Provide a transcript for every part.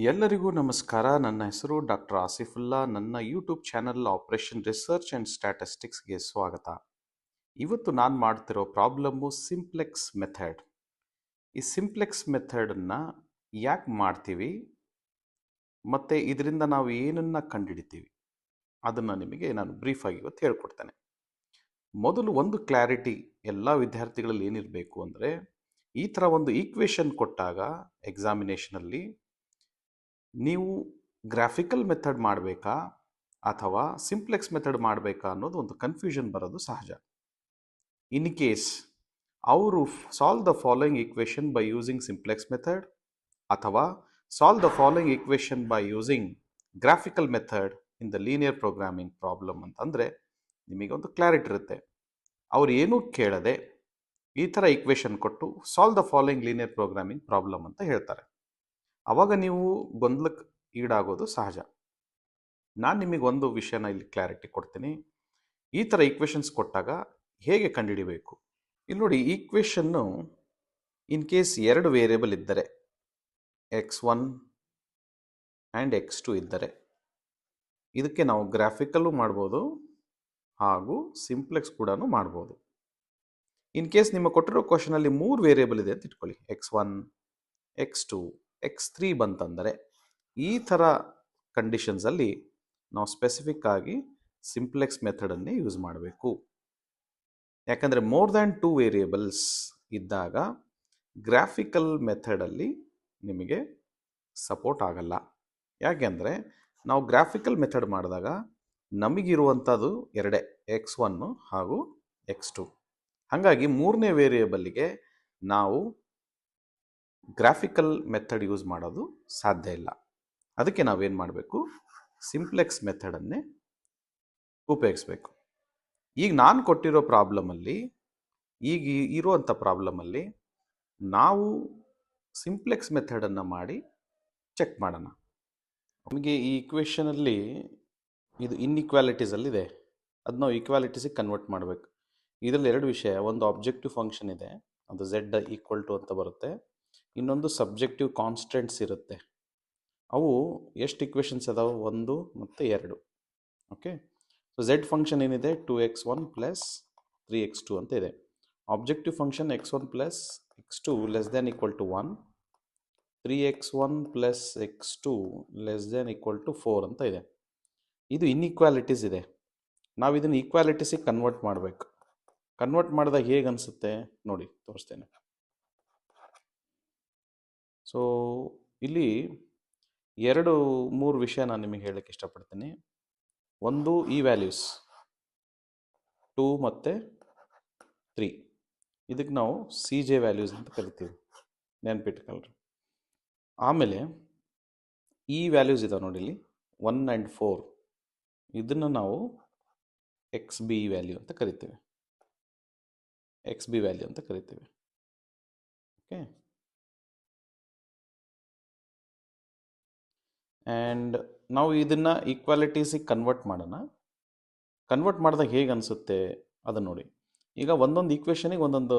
ಎಲ್ಲರಿಗೂ ನಮಸ್ಕಾರ. ನನ್ನ ಹೆಸರು ಡಾಕ್ಟರ್ ಆಸಿಫುಲ್ಲಾ. ನನ್ನ YouTube channel operation research and ಸ್ಟ್ಯಾಟಿಸ್ಟಿಕ್ಸ್ಗೆ ಸ್ವಾಗತ. ಇವತ್ತು ನಾನು ಮಾಡ್ತಿರೋ ಪ್ರಾಬ್ಲಮ್ಮು ಸಿಂಪ್ಲೆಕ್ಸ್ ಮೆಥಡ್. ಈ ಸಿಂಪ್ಲೆಕ್ಸ್ ಮೆಥಡನ್ನು ಯಾಕೆ ಮಾಡ್ತೀವಿ ಮತ್ತು ಇದರಿಂದ ನಾವು ಏನನ್ನು ಕಂಡುಹಿಡಿತೀವಿ ಅದನ್ನು ನಿಮಗೆ ನಾನು ಬ್ರೀಫಾಗಿ ಇವತ್ತು ಹೇಳ್ಕೊಡ್ತೇನೆ. ಮೊದಲು ಒಂದು ಕ್ಲಾರಿಟಿ ಎಲ್ಲ ವಿದ್ಯಾರ್ಥಿಗಳಲ್ಲಿ ಏನಿರಬೇಕು ಅಂದರೆ, ಈ ಥರ ಒಂದು ಈಕ್ವೇಷನ್ ಕೊಟ್ಟಾಗ ಎಕ್ಸಾಮಿನೇಷನಲ್ಲಿ ನೀವು ಗ್ರಾಫಿಕಲ್ ಮೆಥಡ್ ಮಾಡಬೇಕಾ ಅಥವಾ ಸಿಂಪ್ಲೆಕ್ಸ್ ಮೆಥಡ್ ಮಾಡಬೇಕಾ ಅನ್ನೋದು ಒಂದು ಕನ್ಫ್ಯೂಷನ್ ಬರೋದು ಸಹಜ. ಇನ್ ಕೇಸ್ ಅವರು solve the following equation by using simplex method ಅಥವಾ solve the following equation by using graphical method in the linear programming problem ಅಂತಂದರೆ ನಿಮಗೆ ಒಂದು ಕ್ಲಾರಿಟಿ ಇರುತ್ತೆ. ಅವ್ರು ಏನೂ ಕೇಳದೆ ಈ ಥರ ಈಕ್ವೇಷನ್ ಕೊಟ್ಟು solve the following linear programming problem ಅಂತ ಹೇಳ್ತಾರೆ. ಆವಾಗ ನೀವು ಗೊಂದಲಕ್ಕೆ ಈಡಾಗೋದು ಸಹಜ. ನಾನು ನಿಮಗೆ ಒಂದು ವಿಷಯನ ಇಲ್ಲಿ ಕ್ಲಾರಿಟಿ ಕೊಡ್ತೀನಿ. ಈ ಥರ ಈಕ್ವೇಷನ್ಸ್ ಕೊಟ್ಟಾಗ ಹೇಗೆ ಕಂಡುಹಿಡಿಬೇಕು? ಇಲ್ಲಿ ನೋಡಿ, ಈಕ್ವೇಷನ್ನು ಇನ್ ಕೇಸ್ ಎರಡು ವೇರಿಯಬಲ್ ಇದ್ದರೆ, x1 ಆ್ಯಂಡ್ x2 ಇದ್ದರೆ, ಇದಕ್ಕೆ ನಾವು ಗ್ರಾಫಿಕಲ್ಲು ಮಾಡ್ಬೋದು ಹಾಗೂ ಸಿಂಪ್ಲೆಕ್ಸ್ ಕೂಡ ಮಾಡ್ಬೋದು. ಇನ್ ಕೇಸ್ ನಿಮ್ಮ ಕೊಟ್ಟಿರೋ ಕ್ವಶನಲ್ಲಿ 3 ವೇರಿಯಬಲ್ ಇದೆ ಅಂತ ಇಟ್ಕೊಳ್ಳಿ, x1, x2, x3 ಬಂತಂದರೆ ಈ ಥರ ಕಂಡೀಷನ್ಸಲ್ಲಿ ನಾವು ಸ್ಪೆಸಿಫಿಕ್ ಆಗಿ ಸಿಂಪ್ಲೆಕ್ಸ್ ಮೆಥಡನ್ನೇ ಯೂಸ್ ಮಾಡಬೇಕು. ಯಾಕಂದರೆ ಮೋರ್ ದ್ಯಾನ್ 2 ವೇರಿಯಬಲ್ಸ್ ಇದ್ದಾಗ ಗ್ರಾಫಿಕಲ್ ಮೆಥಡಲ್ಲಿ ನಿಮಗೆ ಸಪೋರ್ಟ್ ಆಗಲ್ಲ. ಯಾಕೆಂದರೆ ನಾವು ಗ್ರಾಫಿಕಲ್ ಮೆಥಡ್ ಮಾಡಿದಾಗ ನಮಗಿರುವಂಥದ್ದು ಎರಡೇ, x1 ಹಾಗೂ x2. ಹಾಗಾಗಿ 3ನೇ ವೇರಿಯಬಲ್ಗೆ ನಾವು ಗ್ರಾಫಿಕಲ್ ಮೆಥಡ್ ಯೂಸ್ ಮಾಡೋದು ಸಾಧ್ಯ ಇಲ್ಲ. ಅದಕ್ಕೆ ನಾವೇನು ಮಾಡಬೇಕು, ಸಿಂಪ್ಲೆಕ್ಸ್ ಮೆಥಡನ್ನೇ ಉಪಯೋಗಿಸ್ಬೇಕು. ಈಗ ನಾನು ಕೊಟ್ಟಿರೋ ಪ್ರಾಬ್ಲಮಲ್ಲಿ, ಈಗ ಇರುವಂಥ ಪ್ರಾಬ್ಲಮಲ್ಲಿ ನಾವು ಸಿಂಪ್ಲೆಕ್ಸ್ ಮೆಥಡನ್ನು ಮಾಡಿ ಚೆಕ್ ಮಾಡೋಣ. ನಮಗೆ ಈ ಈಕ್ವೇಷನಲ್ಲಿ ಇದು ಇನ್ಇಕ್ವಾಲಿಟೀಸಲ್ಲಿದೆ, ಅದು ನಾವು ಈಕ್ವಾಲಿಟೀಸಿಗೆ ಕನ್ವರ್ಟ್ ಮಾಡಬೇಕು. ಇದರಲ್ಲಿ ಎರಡು ವಿಷಯ, ಒಂದು ಆಬ್ಜೆಕ್ಟಿವ್ ಫಂಕ್ಷನ್ ಇದೆ, ಅದು z ಈಕ್ವಲ್ ಟು ಅಂತ ಬರುತ್ತೆ. ಇನ್ನೊಂದು ಸಬ್ಜೆಕ್ಟಿವ್ ಕಾನ್ಸ್ಟೆಂಟ್ಸ್ ಇರುತ್ತೆ. ಅವು ಎಷ್ಟು ಇಕ್ವೇಷನ್ಸ್ ಅದಾವೆ? 1 ಮತ್ತು 2. ಓಕೆ, ಸೊ z ಫಂಕ್ಷನ್ ಏನಿದೆ 2x1 ಪ್ಲಸ್ 3x2 ಅಂತ ಇದೆ. Objective function x1 plus x2 less than equal to 1, 3x1 plus x2 less than equal to 4 ಅಂತ ಇದೆ. ಇದು ಇನ್ಇಕ್ವಾಲಿಟೀಸ್ ಇದೆ. ನಾವು ಇದನ್ನು ಈಕ್ವಾಲಿಟೀಸಿಗೆ ಕನ್ವರ್ಟ್ ಮಾಡಬೇಕು. ಕನ್ವರ್ಟ್ ಮಾಡಿದಾಗ ಹೇಗೆ ಅನಿಸುತ್ತೆ ನೋಡಿ, ತೋರಿಸ್ತೇನೆ. ಸೊ ಇಲ್ಲಿ 2-3 ವಿಷಯ ನಾನು ನಿಮಗೆ ಹೇಳಕ್ಕೆ ಇಷ್ಟಪಡ್ತೀನಿ. ಒಂದು, ಈ ವ್ಯಾಲ್ಯೂಸ್ 2 ಮತ್ತು 3, ಇದಕ್ಕೆ ನಾವು CJ ವ್ಯಾಲ್ಯೂಸ್ ಅಂತ ಕರಿತೀವಿ, ನೆನ್ಪಿಟ್ಕೊಳ್ರಿ. ಆಮೇಲೆ ಈ ವ್ಯಾಲ್ಯೂಸ್ ಇದಾವೆ ನೋಡಿ, ಇಲ್ಲಿ 1 ಆ್ಯಂಡ್ 4, ಇದನ್ನು ನಾವು XB ವ್ಯಾಲ್ಯೂ ಅಂತ ಕರಿತೀವಿ, XB ವ್ಯಾಲ್ಯೂ ಅಂತ ಕರಿತೀವಿ. ಓಕೆ, ಆ್ಯಂಡ್ ನಾವು ಇದನ್ನು ಈಕ್ವಾಲಿಟೀಸಿಗೆ ಕನ್ವರ್ಟ್ ಮಾಡೋಣ. ಕನ್ವರ್ಟ್ ಮಾಡಿದಾಗ ಹೇಗೆ ಅನಿಸುತ್ತೆ ಅದನ್ನು ನೋಡಿ. ಈಗ ಒಂದೊಂದು ಈಕ್ವೇಷನಿಗೆ ಒಂದೊಂದು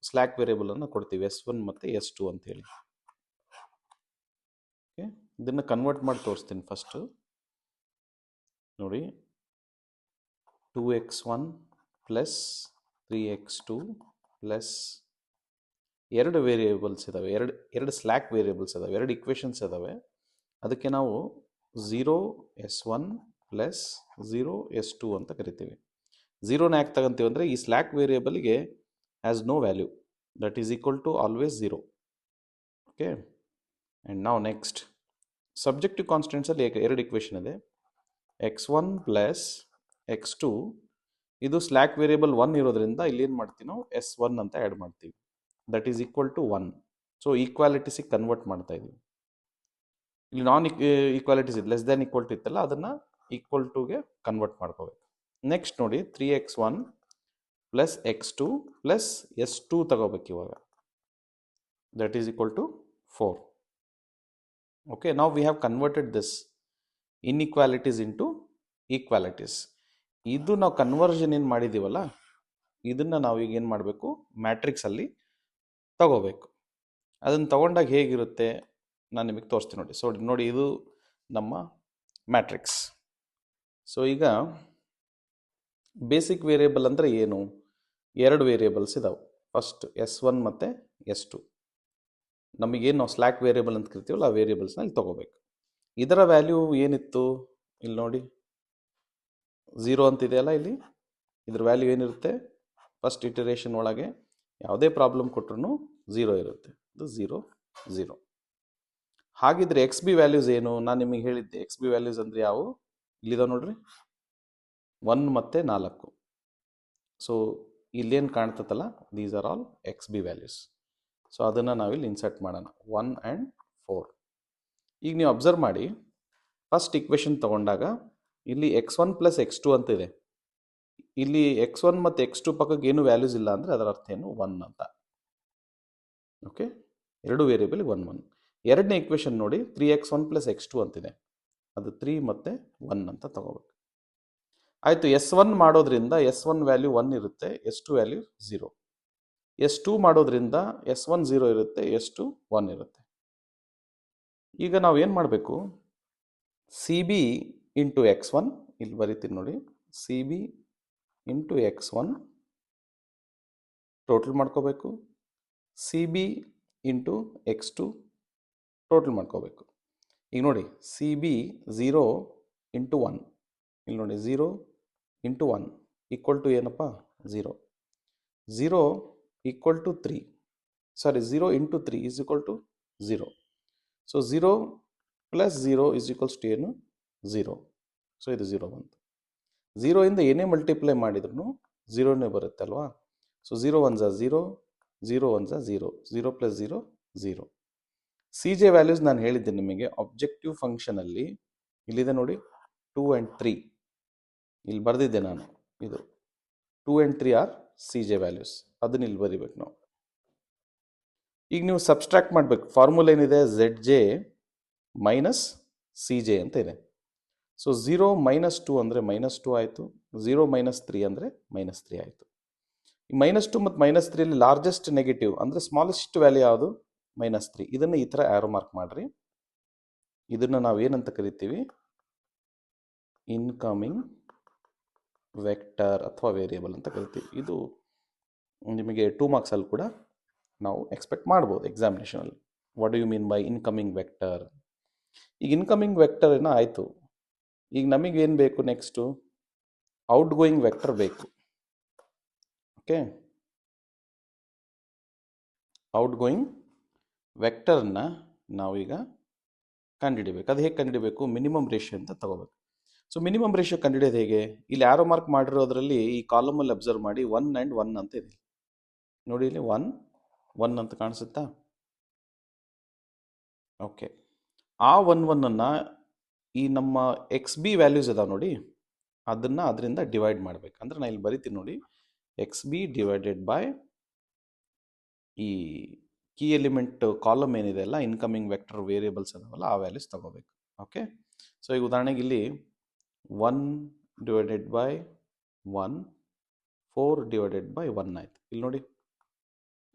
ಸ್ಲ್ಯಾಕ್ ವೇರಿಯಬಲನ್ನು ಕೊಡ್ತೀವಿ, S1 ಮತ್ತು S2 ಅಂತೇಳಿ. ಓಕೆ, ಇದನ್ನು ಕನ್ವರ್ಟ್ ಮಾಡಿ ತೋರಿಸ್ತೀನಿ. ಫಸ್ಟು ನೋಡಿ, 2x1 plus 3x2 plus 2 variables ಇದ್ದಾವೆ, ಎರಡು ಸ್ಲ್ಯಾಕ್ ವೇರಿಯೇಬಲ್ಸ್ ಇದ್ದಾವೆ, 2 ಇಕ್ವೇಷನ್ಸ್ ಇದ್ದಾವೆ. ಅದಕ್ಕೆ ನಾವು 0s1 ಪ್ಲಸ್ 0s2 ಅಂತ ಕರಿತೀವಿ. 0ನ ಯಾಕೆ ತಗೊಂತೀವಿ ಅಂದರೆ, ಈ ಸ್ಲ್ಯಾಕ್ ವೇರಿಯೇಬಲ್ಗೆ has no value, that is equal to always 0. Okay, and ನಾವು ನೆಕ್ಸ್ಟ್ ಸಬ್ಜೆಕ್ಟಿವ್ ಕಾನ್ಸ್ಟೆಂಟ್ಸಲ್ಲಿ 2 ಇಕ್ವೇಷನ್ ಇದೆ, x1 ಪ್ಲಸ್ x2. ಇದು ಸ್ಲ್ಯಾಕ್ ವೇರಿಯೇಬಲ್ 1 ಇರೋದ್ರಿಂದ ಇಲ್ಲಿ ಏನು ಮಾಡ್ತೀವಿ ನಾವು, S1 ಅಂತ ಆ್ಯಡ್ ಮಾಡ್ತೀವಿ, that is equal to 1. So ಈಕ್ವಾಲಿಟೀಸಿಗೆ ಕನ್ವರ್ಟ್ ಮಾಡ್ತಾ ಇದ್ದೀವಿ. ಇಲ್ಲಿ ನಾನ್ ಈಕ್ವಾಲಿಟೀಸ್ ಇದೆ, ಲೆಸ್ ದ್ಯಾನ್ ಈಕ್ವಲ್ ಟು ಇತ್ತಲ್ಲ, ಅದನ್ನು ಈಕ್ವಲ್ ಟುಗೆ ಕನ್ವರ್ಟ್ ಮಾಡ್ಕೋಬೇಕು. ನೆಕ್ಸ್ಟ್ ನೋಡಿ, 3x1 plus x2 plus S2 ತಗೋಬೇಕು ಇವಾಗ, that is equal to 4. Okay, ನಾವು we have converted this inequalities into equalities. ಇದು ನಾವು ಕನ್ವರ್ಷನ್ ಏನು ಮಾಡಿದ್ದೀವಲ್ಲ, ಇದನ್ನು ನಾವು ಈಗ ಏನು ಮಾಡಬೇಕು, ಮ್ಯಾಟ್ರಿಕ್ಸಲ್ಲಿ ತಗೋಬೇಕು. ಅದನ್ನು ತಗೊಂಡಾಗ ಹೇಗಿರುತ್ತೆ, ನಾನು ನಿಮಗೆ ತೋರಿಸ್ತೀನಿ ನೋಡಿ. ಸೊ ನೋಡಿ, ಇದು ನಮ್ಮ ಮ್ಯಾಟ್ರಿಕ್ಸ್. ಸೊ ಈಗ ಬೇಸಿಕ್ ವೇರಿಯೇಬಲ್ ಅಂದರೆ ಏನು? ಎರಡು ವೇರಿಯೇಬಲ್ಸ್ ಇದಾವೆ. ಫಸ್ಟ್ S1 ಮತ್ತು S2. ನಮಗೇನು ನಾವು ಸ್ಲ್ಯಾಕ್ ವೇರಿಯೇಬಲ್ ಅಂತ ಕರಿತೀವಲ್ಲ ಆ ವೇರಿಯೇಬಲ್ಸ್ನ ಇಲ್ಲಿ ತೊಗೋಬೇಕು. ಇದರ ವ್ಯಾಲ್ಯೂ ಏನಿತ್ತು ಇಲ್ಲಿ ನೋಡಿ, 0 ಅಂತಿದೆಯಲ್ಲ ಇಲ್ಲಿ. ಇದ್ರ ವ್ಯಾಲ್ಯೂ ಏನಿರುತ್ತೆ? ಫಸ್ಟ್ ಇಟರೇಷನ್ ಒಳಗೆ ಯಾವುದೇ ಪ್ರಾಬ್ಲಮ್ ಕೊಟ್ಟರು 0 ಇರುತ್ತೆ. ಇದು 0 0. ಹಾಗಿದ್ರೆ ಎಕ್ಸ್ ಬಿ ವ್ಯಾಲ್ಯೂಸ್ ಏನು? ನಾನು ನಿಮಗೆ ಹೇಳಿದ್ದೆ ಎಕ್ಸ್ ಬಿ ವ್ಯಾಲ್ಯೂಸ್ ಅಂದರೆ ಯಾವುವು? ಇಲ್ಲಿದಾವೆ ನೋಡ್ರಿ, 1 ಮತ್ತು 4. ಸೊ ಇಲ್ಲೇನು ಕಾಣ್ತತ್ತಲ್ಲ, these are all X B values. So ಅದನ್ನು ನಾವಿಲ್ಲಿ ಇನ್ಸರ್ಟ್ ಮಾಡೋಣ, 1 and 4. ಈಗ ನೀವು ಅಬ್ಸರ್ವ್ ಮಾಡಿ, ಫಸ್ಟ್ ಇಕ್ವೇಷನ್ ತೊಗೊಂಡಾಗ ಇಲ್ಲಿ x1 + x2 ಅಂತ ಇದೆ. ಇಲ್ಲಿ x1 ಮತ್ತು x2 ಪಕ್ಕಕ್ಕೆ ಏನು ವ್ಯಾಲ್ಯೂಸ್ ಇಲ್ಲ ಅಂದರೆ ಅದರ ಅರ್ಥ ಏನು? 1 ಅಂತ. ಓಕೆ, ಎರಡು ವೇರಿಯೇಬಲ್ 1 1. ಎರಡನೇ ಇಕ್ವೇಷನ್ ನೋಡಿ, 3x1 + x2 ಅಂತಿದೆ. ಅದು 3 ಮತ್ತು 1 ಅಂತ ತಗೋಬೇಕು. ಆಯಿತು, S1 ಮಾಡೋದ್ರಿಂದ S1 ವ್ಯಾಲ್ಯೂ 1 ಇರುತ್ತೆ, S2 ವ್ಯಾಲ್ಯೂ 0. S2 ಮಾಡೋದ್ರಿಂದ S1 0 ಇರುತ್ತೆ, S2 1 ಇರುತ್ತೆ. ಈಗ ನಾವು ಏನು ಮಾಡಬೇಕು? CB ಇಂಟು x1, ಇಲ್ಲಿ ಬರೀತೀನಿ ನೋಡಿ, CB ಇಂಟು x1 ಟೋಟಲ್ ಮಾಡ್ಕೋಬೇಕು, CB ಇಂಟು x2 ಟೋಟಲ್ ಮಾಡ್ಕೋಬೇಕು. ಈಗ ನೋಡಿ, CB 0 ಇಂಟು 1, ಇಲ್ಲಿ ನೋಡಿ 0 ಇಂಟು 1 ಈಕ್ವಲ್ ಟು ಏನಪ್ಪ? 0. 0 equal to 3, sorry 0 into 3 is equal to 0. So 0 plus 0 is equals to ಏನು? 0. ಸೊ ಇದು 0 ಬಂತು. 0 ಇಂದ ಏನೇ ಮಲ್ಟಿಪ್ಲೈ ಮಾಡಿದ್ರು 0ನೇ ಬರುತ್ತೆ ಅಲ್ವಾ? So 0 1 0, 0 1 0, 0 plus 0 0. CJ ವ್ಯಾಲ್ಯೂಸ್ ನಾನು ಹೇಳಿದ್ದೆ ನಿಮಗೆ, ಆಬ್ಜೆಕ್ಟಿವ್ ಫಂಕ್ಷನಲ್ಲಿ ಇಲ್ಲಿದೆ ನೋಡಿ, 2 and 3 ಇಲ್ಲಿ ಬರೆದಿದ್ದೆ ನಾನು. ಇದು 2 and 3 ಆರ್ CJ ವ್ಯಾಲ್ಯೂಸ್. ಅದನ್ನ ಇಲ್ಲಿ ಬರಿಬೇಕು ನಾವು. ಈಗ ನೀವು ಸಬ್ಸ್ಟ್ರಾಕ್ಟ್ ಮಾಡಬೇಕು. ಫಾರ್ಮುಲಾ ಏನಿದೆ? ZJ ಮೈನಸ್ CJ ಅಂತ ಇದೆ. ಸೊ 0 - 2 ಅಂದರೆ -2 ಆಯಿತು, 0 - 3 ಅಂದರೆ -3 ಆಯಿತು. ಈ -2 ಮತ್ತು -3 ಲಾರ್ಜೆಸ್ಟ್ ನೆಗೆಟಿವ್ ಅಂದರೆ ಸ್ಮಾಲೆಸ್ಟ್ ವ್ಯಾಲ್ಯೂ ಯಾವುದು? -3. ಇದನ್ನು ಈ ಥರ ಆ್ಯರೋ ಮಾರ್ಕ್ ಮಾಡಿರಿ. ಇದನ್ನು ನಾವು ಏನಂತ ಕರಿತೀವಿ? ಇನ್ಕಮಿಂಗ್ ವೆಕ್ಟರ್ ಅಥವಾ ವೇರಿಯೇಬಲ್ ಅಂತ ಕರಿತೀವಿ. ಇದು ನಿಮಗೆ 2 ಮಾರ್ಕ್ಸಲ್ಲಿ ಕೂಡ ನಾವು ಎಕ್ಸ್ಪೆಕ್ಟ್ ಮಾಡ್ಬೋದು ಎಕ್ಸಾಮಿನೇಷನಲ್ಲಿ. What do you mean by incoming vector? ಈಗ ಇನ್ಕಮಿಂಗ್ ವೆಕ್ಟರ್ ಏನೋ ಆಯಿತು. ಈಗ ನಮಗೇನು ಬೇಕು? ನೆಕ್ಸ್ಟು ಔಟ್ ಗೋಯಿಂಗ್ ವೆಕ್ಟರ್ ಬೇಕು. ಓಕೆ, ಔಟ್ ಗೋಯಿಂಗ್ ವೆಕ್ಟರ್ನ ನಾವೀಗ ಕಂಡುಹಿಡಿಬೇಕು. ಅದು ಹೇಗೆ ಕಂಡುಹಿಡಿಬೇಕು? ಮಿನಿಮಮ್ ರೇಷಿಯೋ ಅಂತ ತಗೋಬೇಕು. ಸೊ ಮಿನಿಮಮ್ ರೇಷಿಯೋ ಕಂಡುಹಿಡಿಯೋದು ಹೇಗೆ? ಇಲ್ಲಿ ಆರೋ ಮಾರ್ಕ್ ಮಾಡಿರೋದ್ರಲ್ಲಿ ಈ ಕಾಲಮಲ್ಲಿ ಅಬ್ಸರ್ವ್ ಮಾಡಿ 1 and 1 ಅಂತ ಇದೆ ನೋಡಿ. ಇಲ್ಲಿ 1 1 ಅಂತ ಕಾಣಿಸುತ್ತಾ? ಓಕೆ, ಆ 1 1 ಈ ನಮ್ಮ ಎಕ್ಸ್ ಬಿ ವ್ಯಾಲ್ಯೂಸ್ ಅದಾವೆ ನೋಡಿ, ಅದನ್ನು ಅದರಿಂದ ಡಿವೈಡ್ ಮಾಡಬೇಕು. ಅಂದರೆ ನಾನು ಇಲ್ಲಿ ಬರಿತೀನಿ ನೋಡಿ, XB ಡಿವೈಡೆಡ್ ಬೈ ಈ ಕೀ ಎಲಿಮೆಂಟ್ ಕಾಲಮ್ ಏನಿದೆ ಅಲ್ಲ, ಇನ್ಕಮಿಂಗ್ ವೆಕ್ಟರ್ ವೇರಿಯೇಬಲ್ಸ್ ಅದಾವಲ್ಲ, ಆ ವ್ಯಾಲ್ಯೂಸ್ ತಗೋಬೇಕು. ಓಕೆ, ಸೊ ಈಗ ಉದಾಹರಣೆಗೆ ಇಲ್ಲಿ 1 ಡಿವೈಡೆಡ್ ಬೈ 1, 4 ಡಿವೈಡೆಡ್ ಬೈ 1 ಆಯಿತು. ಇಲ್ಲಿ ನೋಡಿ,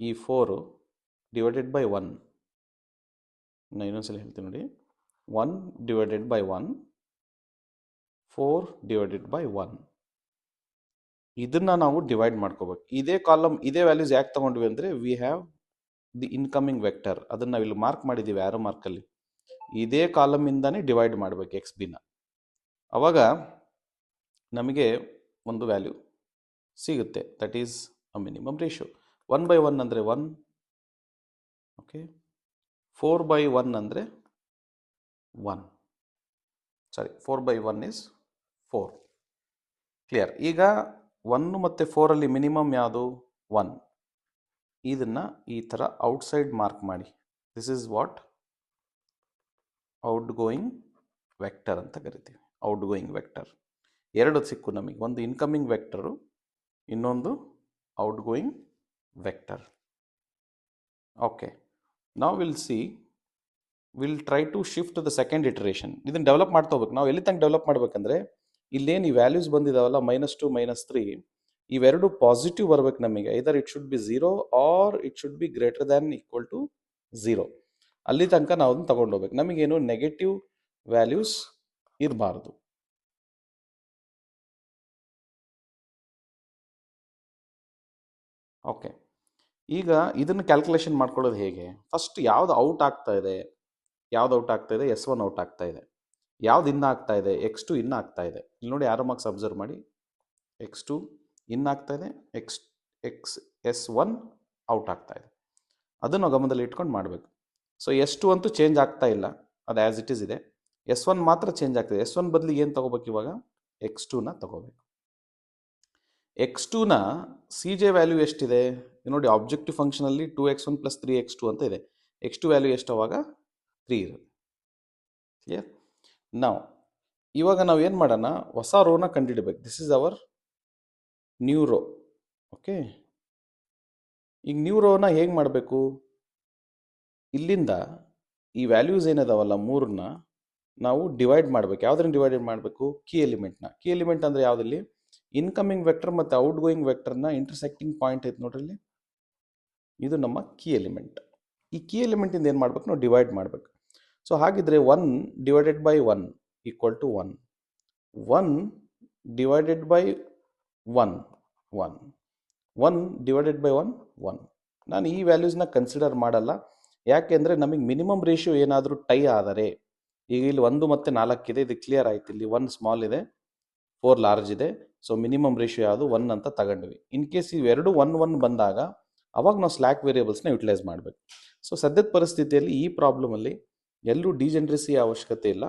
ಈ 4 ಡಿವೈಡೆಡ್ ಬೈ 1, ನಾನು ಇನ್ನೊಂದ್ಸಲ ಹೇಳ್ತೀನಿ ನೋಡಿ, 1 ಡಿವೈಡೆಡ್ ಬೈ 1, 4 ಡಿವೈಡೆಡ್ ಬೈ 1. ಇದನ್ನು ನಾವು ಡಿವೈಡ್ ಮಾಡ್ಕೋಬೇಕು. ಇದೇ ಕಾಲಮ್ ಇದೇ ವ್ಯಾಲ್ಯೂಸ್ ಯಾಕೆ ತೊಗೊಂಡ್ವಿ ಅಂದರೆ we have the incoming vector. ಅದನ್ನು ನಾವು ಇಲ್ಲಿ ಮಾರ್ಕ್ ಮಾಡಿದ್ದೀವಿ ಆರೋ ಮಾರ್ಕಲ್ಲಿ. ಇದೇ ಕಾಲಮಿಂದಾನೇ ಡಿವೈಡ್ ಮಾಡಬೇಕು ಎಕ್ಸ್ ಬಿನ. ಆವಾಗ ನಮಗೆ ಒಂದು ವ್ಯಾಲ್ಯೂ ಸಿಗುತ್ತೆ, that is a minimum ratio. 1 by 1 ಅಂದರೆ 1. ಓಕೆ, 4 by 1 ಅಂದರೆ 1. ಸಾರಿ, 4 by 1 is 4. ಕ್ಲಿಯರ್? ಈಗ 1 ಮತ್ತು 4ಅಲ್ಲಿ ಮಿನಿಮಮ್ ಯಾವುದು? 1. ಇದನ್ನು ಈ ಥರ ಔಟ್ಸೈಡ್ ಮಾರ್ಕ್ ಮಾಡಿ. This is what outgoing vector ಅಂತ ಕರಿತೀವಿ. ಔಟ್ ಗೋಯಿಂಗ್ ವೆಕ್ಟರ್ ಎರಡು ಸಿಕ್ಕು ನಮಗೆ, ಒಂದು ಇನ್ಕಮಿಂಗ್ ವೆಕ್ಟರು, ಇನ್ನೊಂದು ಔಟ್ ಗೋಯಿಂಗ್ ವೆಕ್ಟರ್. ಓಕೆ, ನಾವು will try to shift the second iteration. ಇದನ್ನು ಡೆವಲಪ್ ಮಾಡ್ತಾ ಹೋಗ್ಬೇಕು. ನಾವು ಎಲ್ಲಿ ತನಕ ಡೆವಲಪ್ ಮಾಡಬೇಕಂದ್ರೆ, ಇಲ್ಲೇನು ಈ ವ್ಯಾಲ್ಯೂಸ್ ಬಂದಿದ್ದಾವಲ್ಲ -2 -3, ಇವೆರಡು ಪಾಸಿಟಿವ್ ಬರಬೇಕು ನಮಗೆ. Either it should be 0 or it should be greater than equal to 0. ಅಲ್ಲಿ ತನಕ ನಾವು ಅದನ್ನು ತಗೊಂಡೋಗ್ಬೇಕು. ನಮಗೇನು ನೆಗೆಟಿವ್ ವ್ಯಾಲ್ಯೂಸ್ ಇರಬಾರ್ದು. ಓಕೆ, ಈಗ ಇದನ್ನು ಕ್ಯಾಲ್ಕುಲೇಷನ್ ಮಾಡ್ಕೊಳ್ಳೋದು ಹೇಗೆ? ಫಸ್ಟ್ ಯಾವ್ದು ಔಟ್ ಆಗ್ತಾ ಇದೆ, S1 ಔಟ್ ಆಗ್ತಾ ಇದೆ, ಯಾವ್ದು ಇನ್ ಆಗ್ತಾ ಇದೆ, X2 ಇನ್ ಆಗ್ತಾ ಇದೆ. ಇಲ್ಲಿ ನೋಡಿ ಆರೋ ಮಾರ್ಕ್ಸ್ ಅಬ್ಸರ್ವ್ ಮಾಡಿ, X2 ಇನ್ ಆಗ್ತಾ ಇದೆ, S1 ಔಟ್ ಆಗ್ತಾ ಇದೆ. ಅದನ್ನು ಗಮನದಲ್ಲಿ ಇಟ್ಕೊಂಡು ಮಾಡಬೇಕು. ಸೊ S2 ಅಂತೂ ಚೇಂಜ್ ಆಗ್ತಾ ಇಲ್ಲ, ಅದು ಆ್ಯಸ್ ಇಟ್ ಈಸ್ ಇದೆ. S1 ಮಾತ್ರ ಚೇಂಜ್ ಆಗ್ತಿದೆ. S1 ಬದಲಿಗೆ ಏನು ತಗೋಬೇಕು ಇವಾಗ? X2ನ ತಗೋಬೇಕು. X2ನ CJ ವ್ಯಾಲ್ಯೂ ಎಷ್ಟಿದೆ ನೋಡಿ, ಆಬ್ಜೆಕ್ಟಿವ್ ಫಂಕ್ಷನಲ್ಲಿ 2x1 + 3x2 ಅಂತ ಇದೆ. X2 ವ್ಯಾಲ್ಯೂ ಎಷ್ಟು ಅವಾಗ? 3 ಇರುತ್ತೆ. ಕ್ಲಿಯರ್? ನಾವು ಇವಾಗ ನಾವು ಏನು ಮಾಡೋಣ, ಹೊಸ ರೋನ ಕಂಡುಹಿಡಬೇಕು. This is our new row. Okay, ಈಗ ನ್ಯೂ ರೋನ ಹೇಗೆ ಮಾಡಬೇಕು? ಇಲ್ಲಿಂದ ಈ ವ್ಯಾಲ್ಯೂಸ್ ಏನಿದಾವಲ್ಲ ಮೂರನ್ನ ನಾವು ಡಿವೈಡ್ ಮಾಡಬೇಕು. ಯಾವುದನ್ನು ಡಿವೈಡ್ ಮಾಡಬೇಕು? ಕೀ ಎಲಿಮೆಂಟ್ನ. ಕೀ ಎಲಿಮೆಂಟ್ ಅಂದರೆ ಯಾವುದಲ್ಲಿ? ಇನ್ಕಮಿಂಗ್ ವೆಕ್ಟರ್ ಮತ್ತು ಔಟ್ ಗೋಯಿಂಗ್ ವೆಕ್ಟರ್ನ ಇಂಟರ್ಸೆಕ್ಟಿಂಗ್ ಪಾಯಿಂಟ್ ಐತೆ ನೋಡ್ರಿ ಇಲ್ಲಿ, ಇದು ನಮ್ಮ ಕೀ ಎಲಿಮೆಂಟ್. ಈ ಕೀ ಎಲಿಮೆಂಟಿಂದ ಏನು ಮಾಡಬೇಕು? ನಾವು ಡಿವೈಡ್ ಮಾಡಬೇಕು. ಸೊ ಹಾಗಿದ್ರೆ 1 divided by 1 equal to 1. 1 divided by 1 1. 1 divided by 1 1. ನಾನು ಈ ವ್ಯಾಲ್ಯೂಸ್ನ ಕನ್ಸಿಡರ್ ಮಾಡಲ್ಲ. ಯಾಕೆಂದರೆ ನಮಗೆ ಮಿನಿಮಮ್ ರೇಷಿಯೋ ಏನಾದರೂ ಟೈ ಆದರೆ, ಈಗ ಇಲ್ಲಿ 1 ಮತ್ತು 4 ಇದೆ, ಇದು ಕ್ಲಿಯರ್ ಆಯ್ತು. ಇಲ್ಲಿ 1 ಸ್ಮಾಲ್ ಇದೆ, 4 ಲಾರ್ಜ್ ಇದೆ. ಸೊ ಮಿನಿಮಮ್ ರೇಷಿಯೋ ಯಾವುದು? 1 ಅಂತ ತಗೊಂಡ್ವಿ. ಇನ್ ಕೇಸ್ ಇವೆರಡು 1 1 ಬಂದಾಗ ಅವಾಗ ನಾವು ಸ್ಲ್ಯಾಕ್ ವೇರಿಯೇಬಲ್ಸ್ನ ಯುಟಿಲೈಸ್ ಮಾಡಬೇಕು. ಸೊ ಸದ್ಯದ ಪರಿಸ್ಥಿತಿಯಲ್ಲಿ ಈ ಪ್ರಾಬ್ಲಮಲ್ಲಿ ಎಲ್ಲೂ ಡಿಜೆನ್ರಸಿ ಅವಶ್ಯಕತೆ ಇಲ್ಲ.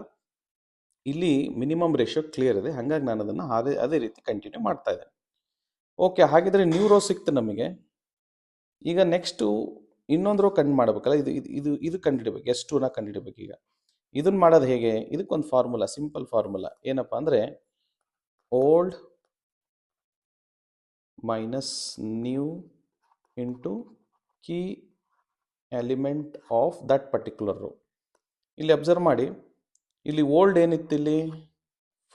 ಇಲ್ಲಿ ಮಿನಿಮಮ್ ರೇಷಿಯೋ ಕ್ಲಿಯರ್ ಇದೆ, ಹಾಗಾಗಿ ನಾನು ಅದನ್ನು ಅದೇ ರೀತಿ ಕಂಟಿನ್ಯೂ ಮಾಡ್ತಾ ಇದ್ದೇನೆ. ಓಕೆ, ಹಾಗಿದ್ರೆ ನ್ಯೂ ರೋ ಸಿಕ್ತು ನಮಗೆ. ಈಗ ನೆಕ್ಸ್ಟು ಇನ್ನೊಂದು ರೋ ಕಂಡು ಮಾಡಬೇಕಲ್ಲ, ಇದು ಇದು ಇದು ಕಂಡುಹಿಡಬೇಕು. S2ನ ಕಂಡುಹಿಡಬೇಕು. ಈಗ ಇದನ್ನು ಮಾಡೋದು ಹೇಗೆ? ಇದಕ್ಕೊಂದು ಫಾರ್ಮುಲಾ, ಸಿಂಪಲ್ ಫಾರ್ಮುಲಾ ಏನಪ್ಪ ಅಂದರೆ old minus new into key element of that particular row. ಇಲ್ಲಿ ಅಬ್ಸರ್ವ್ ಮಾಡಿ, ಇಲ್ಲಿ ಓಲ್ಡ್ ಏನಿತ್ತು? ಇಲ್ಲಿ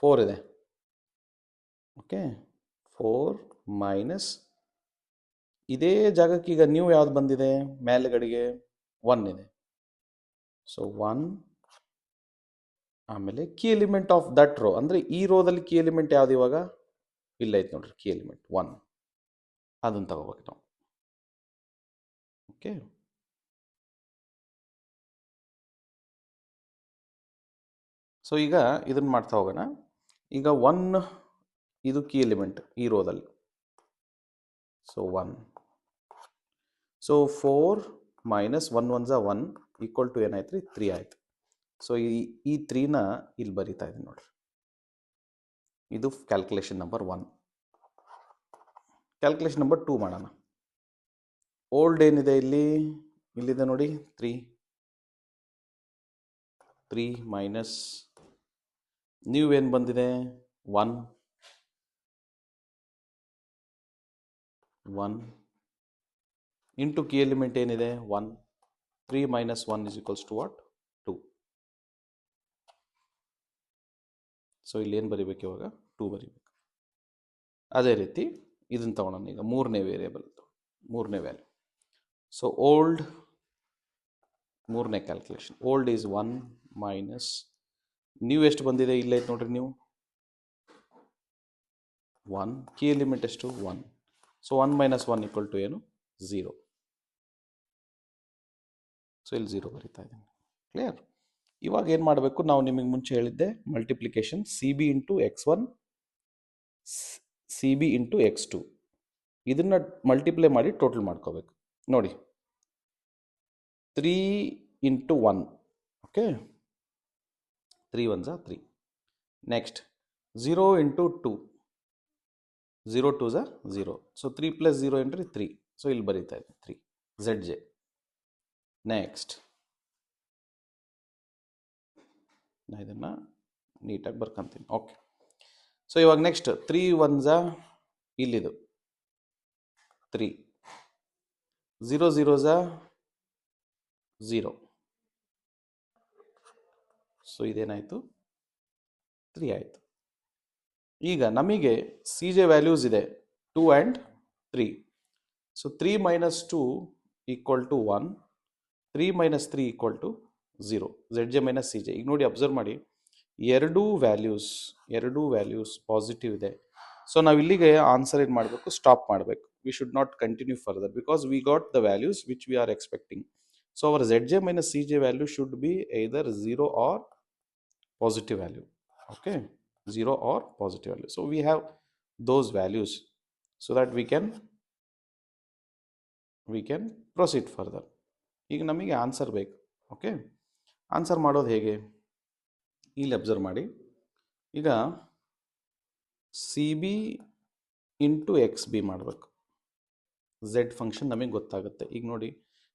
4 ಇದೆ. ಓಕೆ, 4 ಮೈನಸ್ ಇದೇ ಜಾಗಕ್ಕೆ ಈಗ ನ್ಯೂ ಯಾವ್ದು ಬಂದಿದೆ? ಮೇಲ್ಗಡೆಗೆ 1 ಇದೆ. ಸೊ 1, ಆಮೇಲೆ key element of that row ಅಂದರೆ ಈ ರೋದಲ್ಲಿ ಕೀ ಎಲಿಮೆಂಟ್ ಯಾವ್ದು ಇವಾಗ? ಇಲ್ಲ ಐತೆ ನೋಡ್ರಿ, ಕೀ ಎಲಿಮೆಂಟ್ 1. ಅದನ್ನು ತಗೋಬೇಕು ನಾವು. ಓಕೆ, ಸೊ ಈಗ ಇದನ್ನು ಮಾಡ್ತಾ ಹೋಗೋಣ. ಈಗ 1 ಇದು ಕೀ ಎಲಿಮೆಂಟ್ ಈ ರೋದಲ್ಲಿ. So 1. So 4 minus 1 1 1 equal to ಏನಾಯ್ತು ರೀ? 3 ಆಯ್ತು. ಸೊ ಈ 3ನ ಇಲ್ಲಿ ಬರಿತಾ ಇದ್ದೀನಿ ನೋಡ್ರಿ. ಇದು ಕ್ಯಾಲ್ಕುಲೇಷನ್ ನಂಬರ್ 1. ಕ್ಯಾಲ್ಕುಲೇಷನ್ ನಂಬರ್ 2 ಮಾಡೋಣ. ಓಲ್ಡ್ ಏನಿದೆ ಇಲ್ಲಿದೆ ನೋಡಿ 3 ಮೈನಸ್ ನ್ಯೂ ಏನು ಬಂದಿದೆ? 1 ಇಂಟು ಕೀ ಎಲಿಮೆಂಟ್ ಏನಿದೆ? 1. 3 minus 1 is equals to what? 2. So ಇಲ್ಲಿ ಏನು ಬರಿಬೇಕು ಇವಾಗ? 2 ಬರಿಬೇಕು. ಅದೇ ರೀತಿ ಇದನ್ನು ತಗೊಳ್ಳೋಣ. ಈಗ ಮೂರನೇ ವೇರಿಯೇಬಲ್, ಮೂರನೇ ವ್ಯಾಲ್ಯೂ. ಸೊ ಓಲ್ಡ್, ಮೂರನೇ calculation, old is 1 minus new ಎಷ್ಟು ಬಂದಿದೆ? ಇಲ್ಲೈತೆ ನೋಡ್ರಿ ನೀವು 1. ಕೀ ಎಲಿಮೆಂಟ್ ಎಷ್ಟು? 1. ಸೊ 1 ಮೈನಸ್ 1 ಈಕ್ವಲ್ ಟು ಏನು? 0. ಸೊ ಇಲ್ಲಿ 0 ಬರಿತಾ ಇದ್ದೀನಿ. ಕ್ಲಿಯರ್? ಇವಾಗ ಏನು ಮಾಡಬೇಕು? ನಾವು ನಿಮಗೆ ಮುಂಚೆ ಹೇಳಿದ್ದೆ multiplication CB into X1 CB into X2. ಇದನ್ನು ಮಲ್ಟಿಪ್ಲೈ ಮಾಡಿ ಟೋಟಲ್ ಮಾಡ್ಕೋಬೇಕು. ನೋಡಿ 3 into 1. Okay, 3 1 3. Next 0 into 2. 0 2 0. So 3 plus 0 entry 3. So ಇಲ್ಲಿ ಬರೀತಾ ಇದೆ 3 ZJ. ನೆಕ್ಸ್ಟ್ ನಾ ಇದನ್ನು ನೀಟಾಗಿ ಬರ್ಕೊಂತೀನಿ. ಓಕೆ, ಸೊ ಇವಾಗ ನೆಕ್ಸ್ಟ್ 3 1 ಇಲ್ಲಿದು 3. 0 0 0. ಸೊ ಇದೇನಾಯಿತು? 3 ಆಯಿತು. ಈಗ ನಮಗೆ CJ ವ್ಯಾಲ್ಯೂಸ್ ಇದೆ 2 and 3. So 3 minus 2 equal to 1. 3 minus 3 equal to 0. ZJ minus CJ. ಈಗ ನೋಡಿ ಅಬ್ಸರ್ವ್ ಮಾಡಿ, ಎರಡೂ ವ್ಯಾಲ್ಯೂಸ್ ಪಾಸಿಟಿವ್ ಇದೆ. ಸೊ ನಾವು ಇಲ್ಲಿಗೆ ಆನ್ಸರ್ ಏನು ಮಾಡಬೇಕು, ಸ್ಟಾಪ್ ಮಾಡಬೇಕು. We should not continue further because we got the values which we are expecting. So our ZJ minus CJ value should be either 0 or positive value. Okay, 0 or positive value. So we have those values so that we can proceed further. ಈಗ ನಮಗೆ answer ಬೇಕು. Okay, answer ಮಾಡೋದು ಹೇಗೆ ಇಲ್ಲಿ observe ಮಾಡಿ. ಈಗ CB into XB ಮಾಡಬೇಕು. Z function ನಮಗೆ ಗೊತ್ತಾಗುತ್ತೆ. ಈಗ ನೋಡಿ,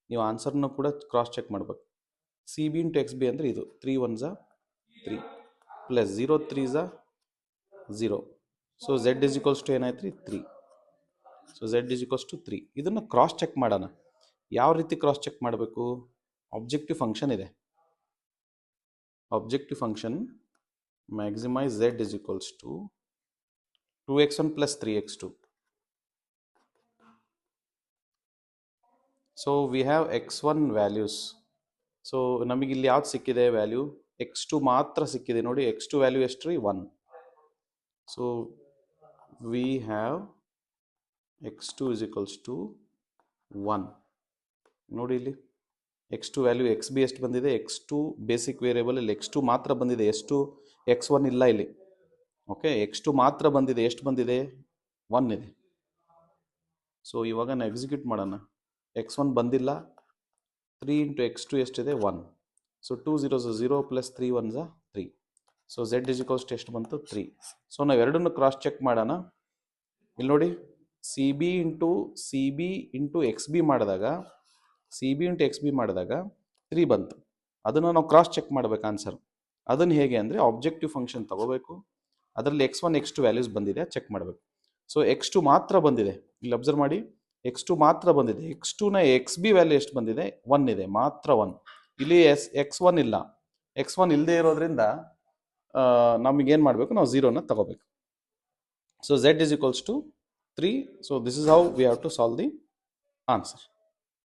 ನೀವು ಆನ್ಸರ್ನ ಕೂಡ ಕ್ರಾಸ್ ಚೆಕ್ ಮಾಡಬೇಕು. CB ಇಂಟು XB ಅಂದರೆ ಇದು 3 1s 3 plus 0 3s 0. So Z is equals to ಏನಾಯ್ತು ರೀ 3. So Z is equals to 3. ಇದನ್ನು ಕ್ರಾಸ್ ಚೆಕ್ ಮಾಡೋಣ. ಯಾವ ರೀತಿ ಕ್ರಾಸ್ ಚೆಕ್ ಮಾಡಬೇಕು? ಆಬ್ಜೆಕ್ಟಿವ್ ಫಂಕ್ಷನ್ ಇದೆ. Objective function maximise Z is equals to 2x1 plus 3x2. So we have x1 values. So ನಮಗೆ ಇಲ್ಲಿ ಯಾವ್ದು ಸಿಕ್ಕಿದೆ ವ್ಯಾಲ್ಯೂ? x2 ಮಾತ್ರ ಸಿಕ್ಕಿದೆ. ನೋಡಿ, x2 ವ್ಯಾಲ್ಯೂ ಎಷ್ಟು ರೀ? 1. So we have x2 is equals to 1. ನೋಡಿ ಇಲ್ಲಿ x2 ವ್ಯಾಲ್ಯೂ. XB ಎಷ್ಟು ಬಂದಿದೆ? x2 ಬೇಸಿಕ್ ವೇರಿಯೇಬಲ್ ಇಲ್ಲಿ x2 ಮಾತ್ರ ಬಂದಿದೆ. x1 ಇಲ್ಲ ಇಲ್ಲಿ. ಓಕೆ, x2 ಮಾತ್ರ ಬಂದಿದೆ. ಎಷ್ಟು ಬಂದಿದೆ? 1 ಇದೆ. ಸೊ ಇವಾಗ ನಾವು ಎಕ್ಸಿಕ್ಯೂಟ್ ಮಾಡೋಣ. x1 ಬಂದಿಲ್ಲ. 3 ಇಂಟು x2 ಎಷ್ಟಿದೆ? 1. So 2 0s 0 plus 3 1s 3. So Z is equals to ಎಷ್ಟು ಬಂತು? 3. ಸೊ ನಾವು ಎರಡನ್ನು ಕ್ರಾಸ್ ಚೆಕ್ ಮಾಡೋಣ. ಇಲ್ಲಿ ನೋಡಿ, CB ಇಂಟು XB ಮಾಡಿದಾಗ 3 ಬಂತು. ಅದನ್ನು ನಾವು ಕ್ರಾಸ್ ಚೆಕ್ ಮಾಡಬೇಕು ಆನ್ಸರ್. ಅದನ್ನು ಹೇಗೆ ಅಂದರೆ, ಆಬ್ಜೆಕ್ಟಿವ್ ಫಂಕ್ಷನ್ ತಗೋಬೇಕು. ಅದರಲ್ಲಿ x1 x2 ವ್ಯಾಲ್ಯೂಸ್ ಬಂದಿದೆ, ಚೆಕ್ ಮಾಡಬೇಕು. ಸೊ x2 ಮಾತ್ರ ಬಂದಿದೆ. ಇಲ್ಲಿ ಅಬ್ಸರ್ವ್ ಮಾಡಿ, x2 ಮಾತ್ರ ಬಂದಿದೆ. x2ನ XB ವ್ಯಾಲ್ಯೂ ಎಷ್ಟು ಬಂದಿದೆ? 1 ಇದೆ, ಮಾತ್ರ 1. ಇಲ್ಲಿ x1 ಇಲ್ಲ. x1 ಇಲ್ಲದೆ ಇರೋದ್ರಿಂದ ನಮಗೇನು ಮಾಡಬೇಕು? ನಾವು 0ನ ತಗೋಬೇಕು. So Z is equals to 3. So this is how we have to solve the answer.